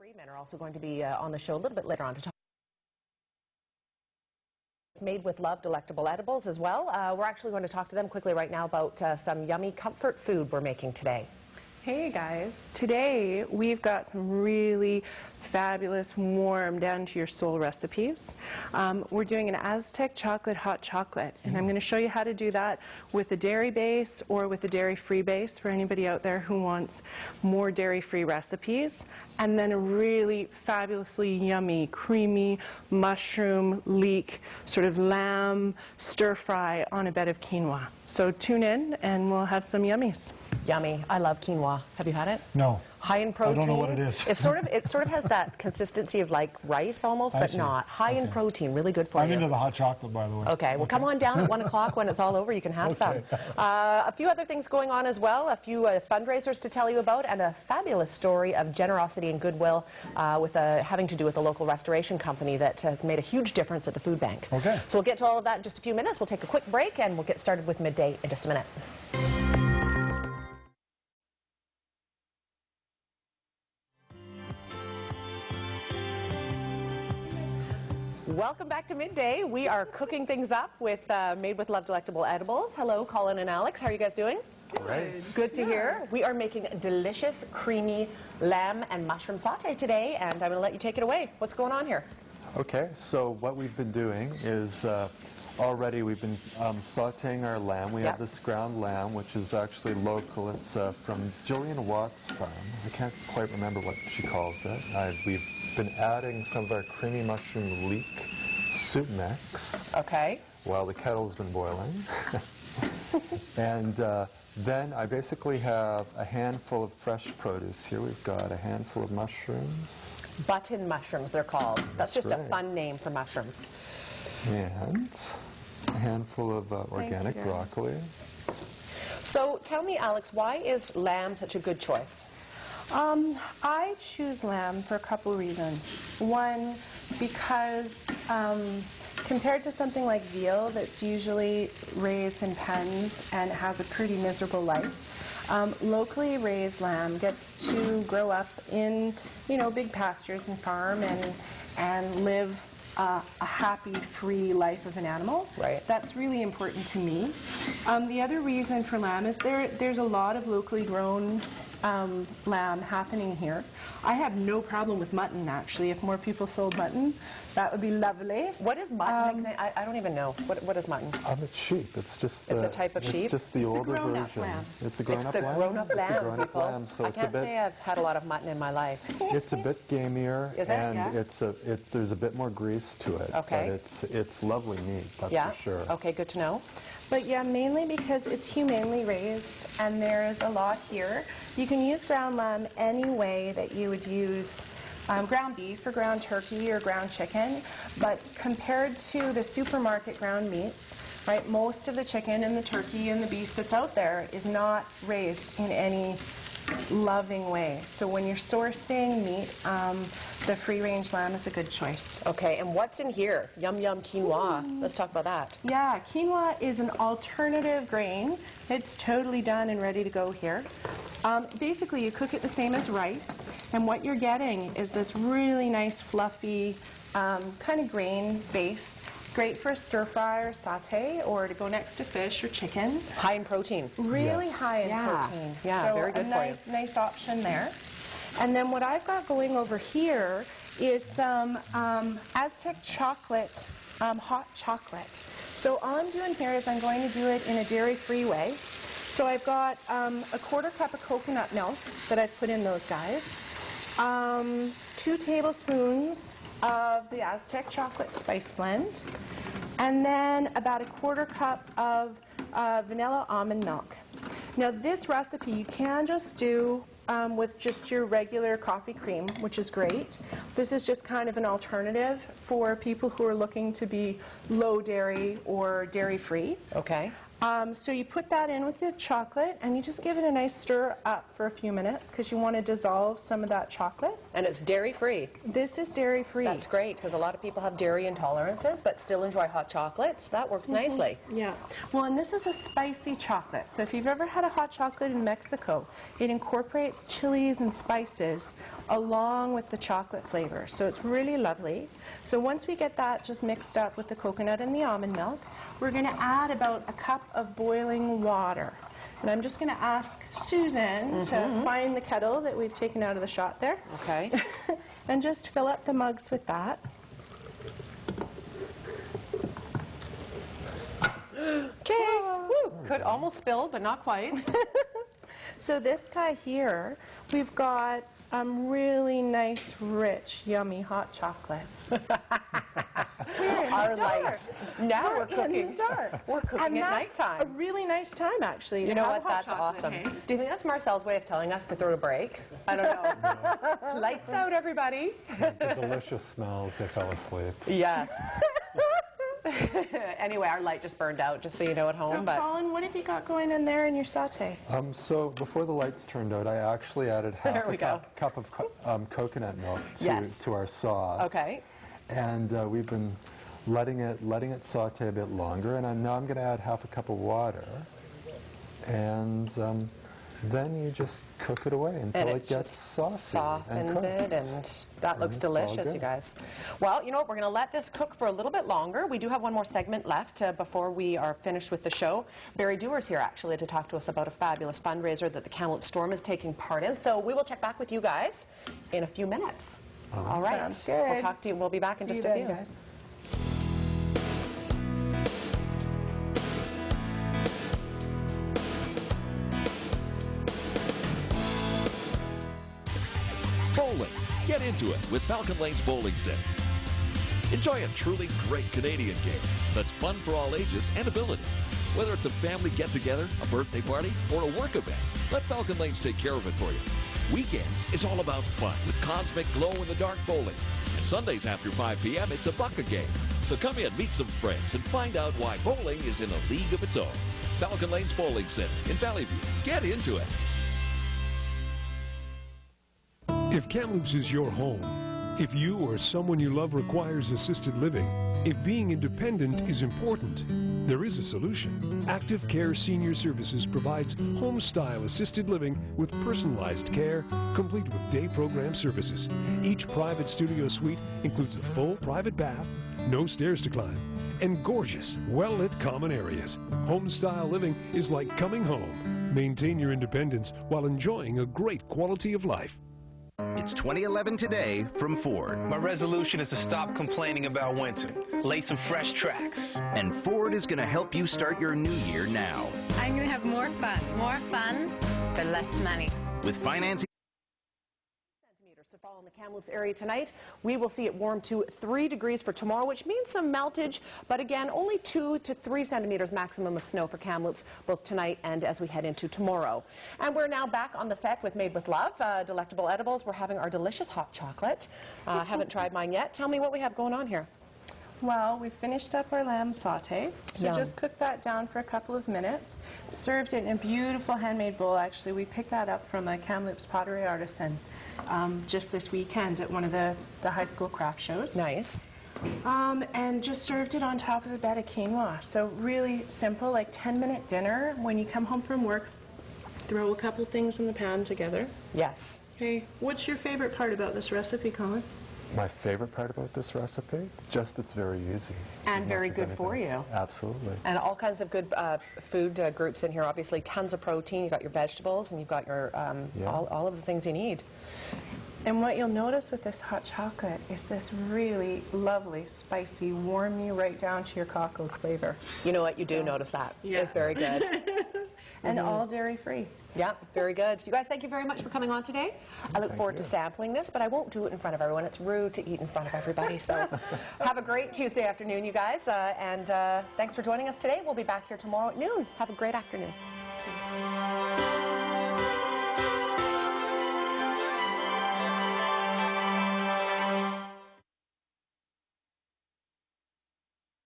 Freemen are also going to be on the show a little bit later on to talk. Made with Love delectable edibles as well. We're actually going to talk to them quickly right now about some yummy comfort food we're making today. Hey guys, today we've got some really fabulous, warm, down to your soul recipes. We're doing an Aztec chocolate hot chocolate, and I'm going to show you how to do that with a dairy base or with a dairy-free base for anybody out there who wants more dairy-free recipes. And then a really fabulously yummy, creamy mushroom leek, sort of lamb stir fry on a bed of quinoa. So tune in and we'll have some yummies. Yummy. I love quinoa. Have you had it? No. High in protein. I don't know what it is. It sort of has that consistency of like rice almost, but not. High in protein. Really good for you. I'm into the hot chocolate, by the way. Okay. Well, come on down at 1 o'clock when it's all over. You can have some. A few other things going on as well. A few fundraisers to tell you about, and a fabulous story of generosity and goodwill with having to do with a local restoration company that has made a huge difference at the food bank. Okay. So we'll get to all of that in just a few minutes. We'll take a quick break and we'll get started with midday in just a minute. Welcome back to Midday. We are cooking things up with Made with Love delectable edibles. Hello, Colin and Alex. How are you guys doing? Great. Good to hear. We are making delicious, creamy lamb and mushroom saute today, and I'm going to let you take it away. What's going on here? Okay, so what we've been doing is already we've been sauteing our lamb. We have this ground lamb, which is actually local. It's from Jillian Watt's farm. I can't quite remember what she calls it. We've been adding some of our creamy mushroom leek soup mix. Okay. While the kettle's been boiling. And then I basically have a handful of fresh produce here. We've got a handful of mushrooms. Button mushrooms, they're called. That's just a fun name for mushrooms. And a handful of organic broccoli. So tell me, Alex, why is lamb such a good choice? I choose lamb for a couple reasons. One, because compared to something like veal that's usually raised in pens and has a pretty miserable life, locally raised lamb gets to grow up in, big pastures and farm and live a happy, free life of an animal. Right. That's really important to me. The other reason for lamb is there's a lot of locally grown lamb happening here. I have no problem with mutton, actually. If more people sold mutton, that would be lovely. What is mutton? I don't even know. What is mutton? It's sheep. It's just it's a type of sheep? It's just the older version. Lamb. It's the grown-up lamb? It's the grown-up lamb, It's the grown-up lamb. So I can't say I've had a lot of mutton in my life. It's a bit gamier. Is it? And there's a bit more grease to it. Okay. But it's lovely meat, that's for sure. Okay, good to know. But yeah, mainly because it's humanely raised and there's a lot here. You can use ground lamb any way that you would use ground beef or ground turkey or ground chicken, but compared to the supermarket ground meats, right, most of the chicken and the turkey and the beef that's out there is not raised in any loving way. So when you're sourcing meat, the free-range lamb is a good choice. Okay, and what's in here? Yum yum quinoa. Let's talk about that. Yeah, quinoa is an alternative grain. It's totally done and ready to go here. Basically, you cook it the same as rice, and what you're getting is this really nice, fluffy, kind of grain base. Great for a stir fry or saute, or to go next to fish or chicken. High in protein. Really high in protein. Yeah, so very good for you. Nice option there. And then what I've got going over here is some Aztec chocolate, hot chocolate. So all I'm doing here is I'm going to do it in a dairy-free way. So I've got a 1/4 cup of coconut milk that I've put in those guys, 2 tablespoons of the Aztec chocolate spice blend, and then about a 1/4 cup of vanilla almond milk. Now this recipe you can just do with just your regular coffee cream, which is great. This is just kind of an alternative for people who are looking to be low dairy or dairy free. Okay. So you put that in with the chocolate, and you just give it a nice stir up for a few minutes because you want to dissolve some of that chocolate. And it's dairy-free. This is dairy-free. That's great, because a lot of people have dairy intolerances, but still enjoy hot chocolates. That works nicely. Yeah. Well, and this is a spicy chocolate. So if you've ever had a hot chocolate in Mexico, it incorporates chilies and spices along with the chocolate flavor. So it's really lovely. So once we get that just mixed up with the coconut and the almond milk, we're going to add about a cup of boiling water. And I'm just going to ask Susan to find the kettle that we've taken out of the shot there. Okay. And just fill up the mugs with that. Okay. Woo. Could almost spilled, but not quite. So this guy here, we've got really nice, rich, yummy hot chocolate. Our light. Now we're cooking. In the dark. We're cooking and at that's nighttime. a really nice time, actually. You know what? That's awesome. Do you think that's Marcel's way of telling us to throw a break? I don't know. Lights out, everybody. The delicious smells, they fell asleep. Yes. Anyway, our light just burned out, just so you know at home. So, Colin, what have you got going in there in your saute? So before the lights turned out, I actually added half a cup of coconut milk to our sauce. Okay. And we've been letting it saute a bit longer, and now I'm going to add half a cup of water, and then you just cook it away until it gets saucy. Softens it, and that looks delicious, you guys. Well, you know what? We're going to let this cook for a little bit longer. We do have one more segment left before we are finished with the show. Barry Dewar's here, actually, to talk to us about a fabulous fundraiser that the Kamloops Storm is taking part in. So we will check back with you guys in a few minutes. All right. Sounds good. We'll talk to you. We'll be back in just a few. Guys. Bowling. Get into it with Falcon Lane's Bowling Center. Enjoy a truly great Canadian game that's fun for all ages and abilities. Whether it's a family get-together, a birthday party, or a work event, let Falcon Lanes take care of it for you. Weekends is all about fun with cosmic glow-in-the-dark bowling. And Sundays after 5 p.m., it's a bucket game. So come in, meet some friends, and find out why bowling is in a league of its own. Falcon Lane's Bowling Center in Valley View. Get into it. If Kamloops is your home, if you or someone you love requires assisted living, if being independent is important, there is a solution. Active Care Senior Services provides home-style assisted living with personalized care, complete with day program services. Each private studio suite includes a full private bath, no stairs to climb, and gorgeous, well-lit common areas. Home-style living is like coming home. Maintain your independence while enjoying a great quality of life. It's 2011 today from Ford. My resolution is to stop complaining about winter. Lay some fresh tracks. And Ford is going to help you start your new year now. I'm going to have more fun for less money. With financing to fall in the Kamloops area tonight. We will see it warm to 3 degrees for tomorrow, which means some meltage, but again, only 2 to 3 centimeters maximum of snow for Kamloops, both tonight and as we head into tomorrow. And we're now back on the set with Made with Love, delectable edibles. We're having our delicious hot chocolate. Haven't tried mine yet. Tell me what we have going on here. Well, we finished up our lamb saute, so just cooked that down for a couple of minutes. Served it in a beautiful handmade bowl. Actually, we picked that up from a Kamloops pottery artisan just this weekend at one of the high school craft shows. Nice. And just served it on top of a bed of quinoa. So really simple, like 10-minute dinner. When you come home from work, throw a couple things in the pan together. Yes. Hey, what's your favorite part about this recipe, Colin? My favorite part about this recipe? Just it's very easy. And very good for you. Absolutely. And all kinds of good food groups in here, obviously. Tons of protein. You've got your vegetables, and you've got your all of the things you need. And what you'll notice with this hot chocolate is this really lovely, spicy, warm you right down to your cockles flavor. You know what? You do notice that. Yeah. It's very good. And all dairy-free. Yeah, very good. You guys, thank you very much for coming on today. I look forward to sampling this, but I won't do it in front of everyone. It's rude to eat in front of everybody. So have a great Tuesday afternoon, you guys. And thanks for joining us today. We'll be back here tomorrow at noon. Have a great afternoon.